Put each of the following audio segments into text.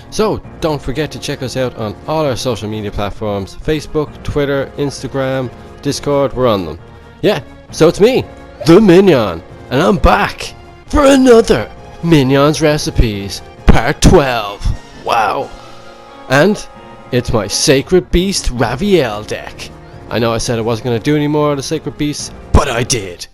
So don't forget to check us out on all our social media platforms: Facebook, Twitter, Instagram, Discord. We're on them. Yeah, so it's me, the Minyon, and I'm back for another Minyon's Recipes Part 12. Wow. And it's my Sacred Beast Raviel deck. I know I said I wasn't going to do any more of the Sacred Beasts, but I did.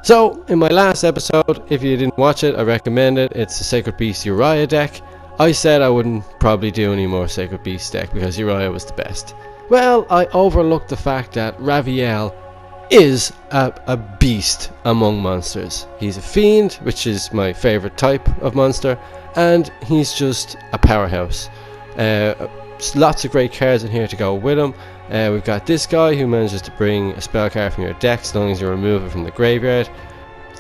So, in my last episode, if you didn't watch it, I recommend it. It's the Sacred Beast Uriah deck. I said I wouldn't probably do any more Sacred Beast deck because Uriah was the best. Well, I overlooked the fact that Raviel is a beast among monsters. He's a fiend, which is my favourite type of monster, and he's just a powerhouse. Lots of great cards in here to go with him. We've got this guy who manages to bring a spell card from your deck as long as you remove it from the graveyard.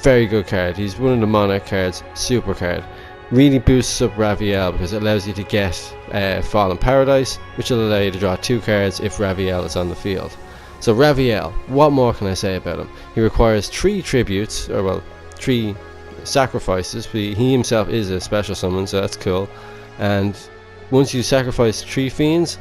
Very good card. He's one of the Monarch cards. Super card. Really boosts up Raviel because it allows you to get Fallen Paradise, which will allow you to draw 2 cards if Raviel is on the field. So Raviel, what more can I say about him? He requires 3 tributes, or well, 3 sacrifices. He himself is a special summon, so that's cool. And once you sacrifice 3 fiends,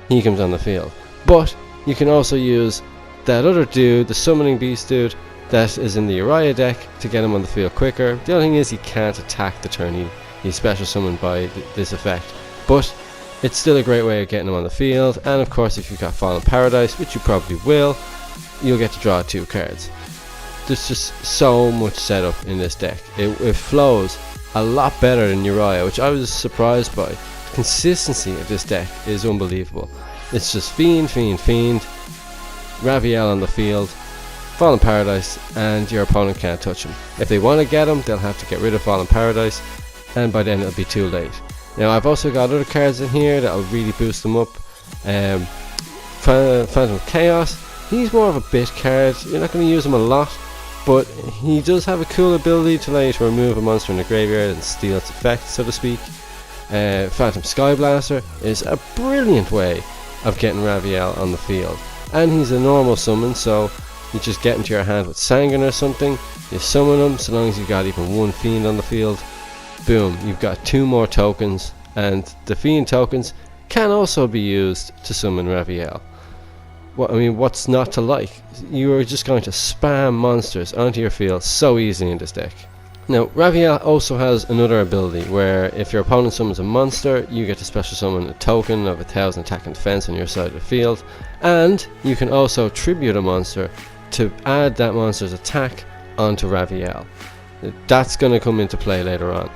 he comes on the field. But you can also use that other dude, the Summoning Beast dude, that is in the Uriah deck to get him on the field quicker. The only thing is he can't attack the turn he's special summoned by this effect. But it's still a great way of getting him on the field. And of course, if you've got Fallen Paradise, which you probably will, you'll get to draw 2 cards. There's just so much setup in this deck. It flows a lot better than Uriah, which I was surprised by. The consistency of this deck is unbelievable. It's just fiend, Raviel on the field, Fallen Paradise, and your opponent can't touch him. If they want to get him, they'll have to get rid of Fallen Paradise, and by then it'll be too late. Now I've also got other cards in here that'll really boost them up. Phantom Chaos, he's more of a bit card. You're not going to use him a lot, but he does have a cool ability to allow you to remove a monster in the graveyard and steal its effect, so to speak. Phantom Skyblaster is a brilliant way of getting Raviel on the field, and he's a normal summon, so you just get into your hand with Sanguine or something, you summon him. So long as you've got even 1 fiend on the field, boom, you've got 2 more tokens, and the fiend tokens can also be used to summon Raviel. What's not to like? You are just going to spam monsters onto your field so easily in this deck. Now, Raviel also has another ability where if your opponent summons a monster, you get to special summon a token of 1000 attack and defense on your side of the field, and you can also tribute a monster to add that monster's attack onto Raviel. That's going to come into play later on.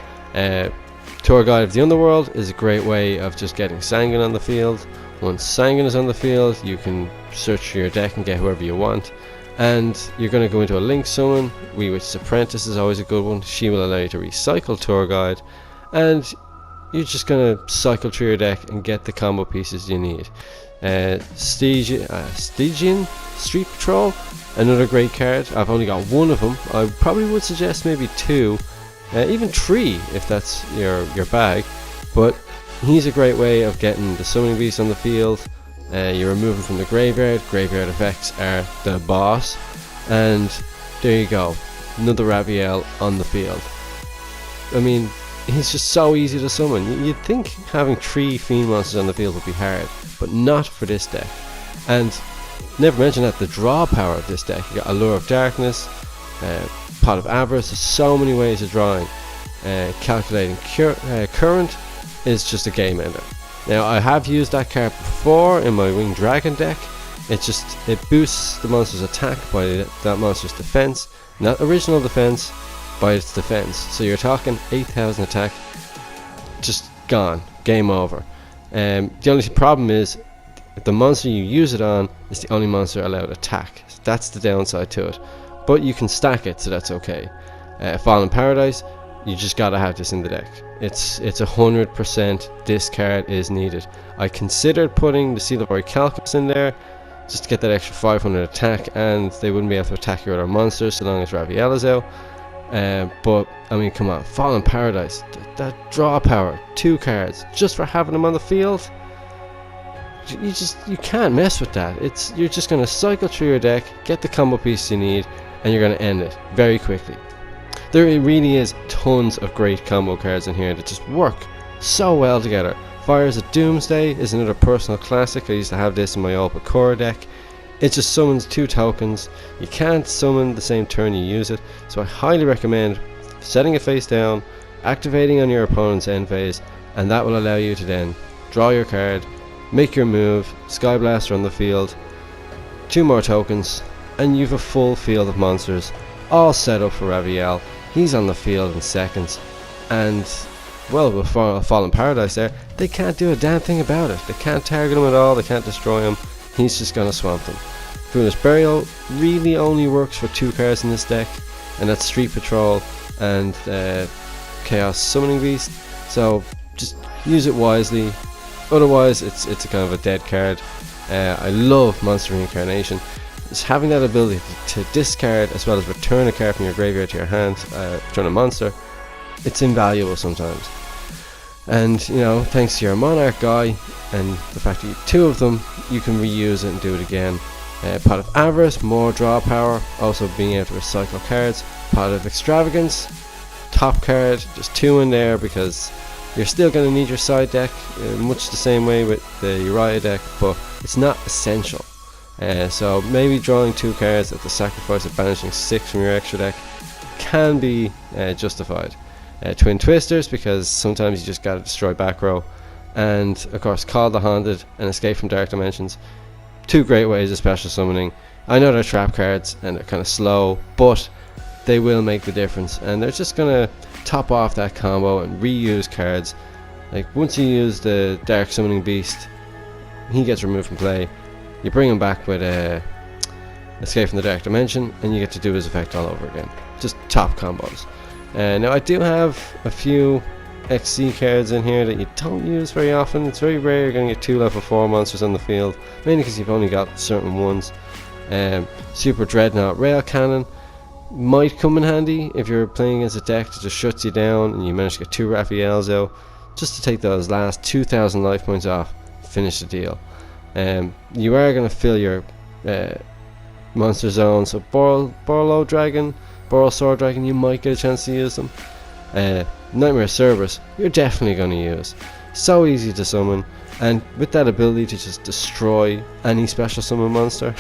Tour Guide of the Underworld is a great way of just getting Sanguine on the field. Once Sanguine is on the field, you can search through your deck and get whoever you want. And you're going to go into a Link Summon. Wee Witch's Apprentice is always a good one. She will allow you to recycle Tour Guide, and you're just going to cycle through your deck and get the combo pieces you need. Stygian Street Patrol, another great card. I've only got 1 of them. I probably would suggest maybe 2, even 3 if that's your bag. But he's a great way of getting the Summoning Beast on the field. You remove him from the graveyard. Graveyard effects are the boss, and there you go, another Raviel on the field. He's just so easy to summon. You'd think having 3 fiend monsters on the field would be hard, but not for this deck. And never mention that the draw power of this deck. You got Allure of Darkness, Pot of Avarice. There's so many ways of drawing. Calculating Current is just a game ender. Now, I have used that card before in my Winged Dragon deck. It boosts the monster's attack by that monster's defense, not original defense, by its defense. So you're talking 8000 attack, just gone, game over. The only problem is the monster you use it on is the only monster allowed attack. That's the downside to it, but you can stack it, so that's okay. Fallen Paradise, you just gotta have this in the deck. It's 100% this card is needed. I considered putting the Seal of Orichalcos in there just to get that extra 500 attack, and they wouldn't be able to attack your other monsters so long as Raviel is out. But come on, Fallen Paradise, that draw power, 2 cards just for having them on the field. You can't mess with that. You're just gonna cycle through your deck, get the combo piece you need, and you're gonna end it very quickly. There really is tons of great combo cards in here that just work so well together. Fires of Doomsday is another personal classic. I used to have this in my old core deck. It just summons 2 tokens. You can't summon the same turn you use it, so I highly recommend setting it face down, activating on your opponent's end phase, and that will allow you to then draw your card, make your move, Sky Blaster on the field, 2 more tokens, and you've a full field of monsters all set up for Raviel. He's on the field in seconds, and well, with Fallen Paradise there, they can't do a damn thing about it. They can't target him at all, they can't destroy him. He's just gonna swamp them. Foolish Burial really only works for 2 cards in this deck, and that's Street Patrol and Chaos Summoning Beast, so just use it wisely. Otherwise it's a kind of a dead card. I love Monster Reincarnation. Just having that ability to discard as well as return a card from your graveyard to your hand, return a monster, it's invaluable sometimes. And you know, thanks to your Monarch guy and the fact that you have 2 of them, you can reuse it and do it again. Pot of Avarice, more draw power, also being able to recycle cards. Pot of Extravagance, top card, just 2 in there because you're still going to need your side deck, much the same way with the Uriah deck, but it's not essential. So maybe drawing 2 cards at the sacrifice of banishing 6 from your extra deck can be justified. Twin Twisters, because sometimes you just gotta destroy back row, and of course Call the Haunted and Escape from Dark Dimensions. 2 great ways of special summoning. I know they're trap cards and they're kind of slow, but they will make the difference, and they're just gonna top off that combo and reuse cards. Like once you use the Dark Summoning Beast, he gets removed from play. You bring him back with Escape from the Dark Dimension, and you get to do his effect all over again. Just top combos. Now I do have a few XC cards in here that you don't use very often. It's very rare you're going to get 2 level 4 monsters on the field, mainly because you've only got certain ones. Super Dreadnought Rail Cannon might come in handy if you're playing against a deck that just shuts you down and you manage to get 2 Raviels out, just to take those last 2,000 life points off, finish the deal. You are going to fill your monster zone, so Borlow Dragon, Boral Sword Dragon, you might get a chance to use them. Nightmare Cerberus, you're definitely going to use. So easy to summon, and with that ability to just destroy any special summon monster,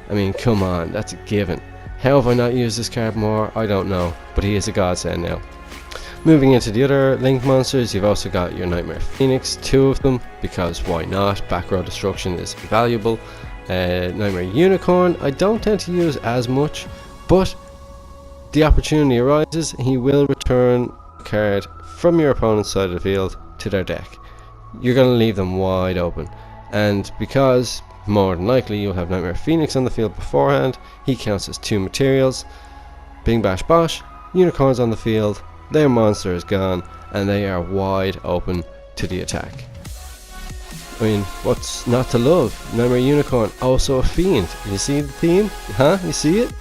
I mean, come on, that's a given. How have I not used this card more? I don't know, but he is a godsend now. Moving into the other Link monsters, you've also got your Nightmare Phoenix, 2 of them, because why not? Back row destruction is valuable. Nightmare Unicorn, I don't tend to use as much, but the opportunity arises, he will return a card from your opponent's side of the field to their deck. You're going to leave them wide open, and because more than likely you'll have Nightmare Phoenix on the field beforehand, he counts as 2 materials. Bing bash bosh, Unicorn's on the field, their monster is gone, and they are wide open to the attack. I mean, what's not to love? Nightmare Unicorn, also a fiend. You see the theme? Huh? You see it?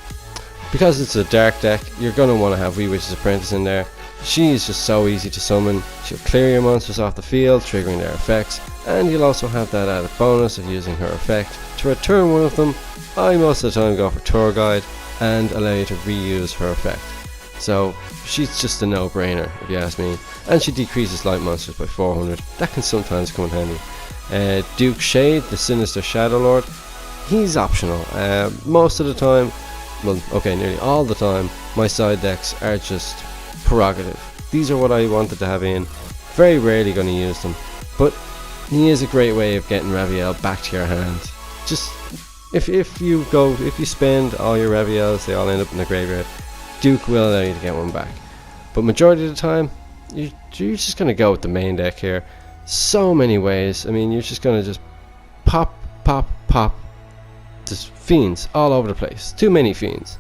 Because it's a dark deck, you're going to want to have Wee Witch's Apprentice in there. She is just so easy to summon. She'll clear your monsters off the field, triggering their effects, and you'll also have that added bonus of using her effect to return one of them. I most of the time go for Tour Guide and allow you to reuse her effect. So she's just a no-brainer if you ask me, and she decreases light monsters by 400. That can sometimes come in handy. Duke Shade, the Sinister Shadow Lord, he's optional. Most of the time, well, okay, nearly all the time, my side decks are just prerogative. These are what I wanted to have in. Very rarely going to use them, but he is a great way of getting Raviel back to your hand. Just if you spend all your Raviels, they all end up in the graveyard. Duke will allow you to get one back, but majority of the time, you're just going to go with the main deck here. So many ways. I mean, you're just going to just pop. Just fiends all over the place. Too many fiends.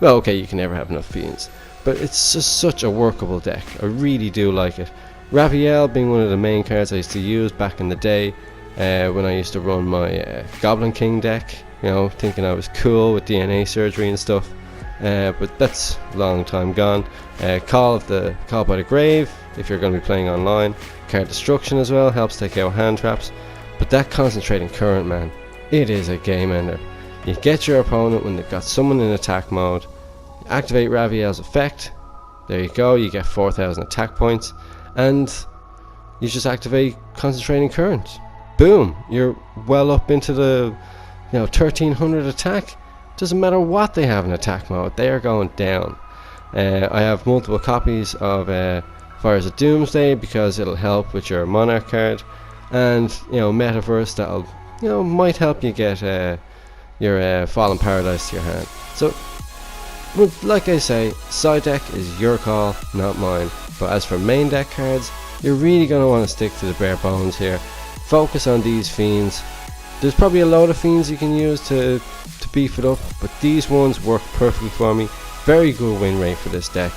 Well, okay, you can never have enough fiends, but it's just such a workable deck. I really do like it. Raviel being one of the main cards I used to use back in the day when I used to run my Goblin King deck, you know, thinking I was cool with DNA surgery and stuff, but that's a long time gone. Call by the Grave, if you're going to be playing online. Card Destruction as well, helps take out hand traps, but that Concentrating Current, man, it is a game ender. You get your opponent when they've got someone in attack mode, you activate Raviel's effect, there you go, you get 4,000 attack points, and you just activate Concentrating Current. Boom, you're well up into the 1300 attack. Doesn't matter what they have in attack mode, they are going down. I have multiple copies of Fires of Doomsday because it'll help with your Monarch card, and Metaverse that'll might help you get your Fallen Paradise to your hand. So, like I say, side deck is your call, not mine. But as for main deck cards, you're really going to want to stick to the bare bones here. Focus on these fiends. There's probably a load of fiends you can use to beef it up, but these ones work perfectly for me. Very good win rate for this deck.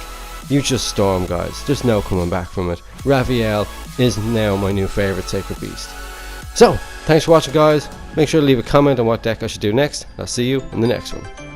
You just storm, guys. There's no coming back from it. Raviel is now my new favourite Sacred Beast. So, thanks for watching, guys. Make sure to leave a comment on what deck I should do next. I'll see you in the next one.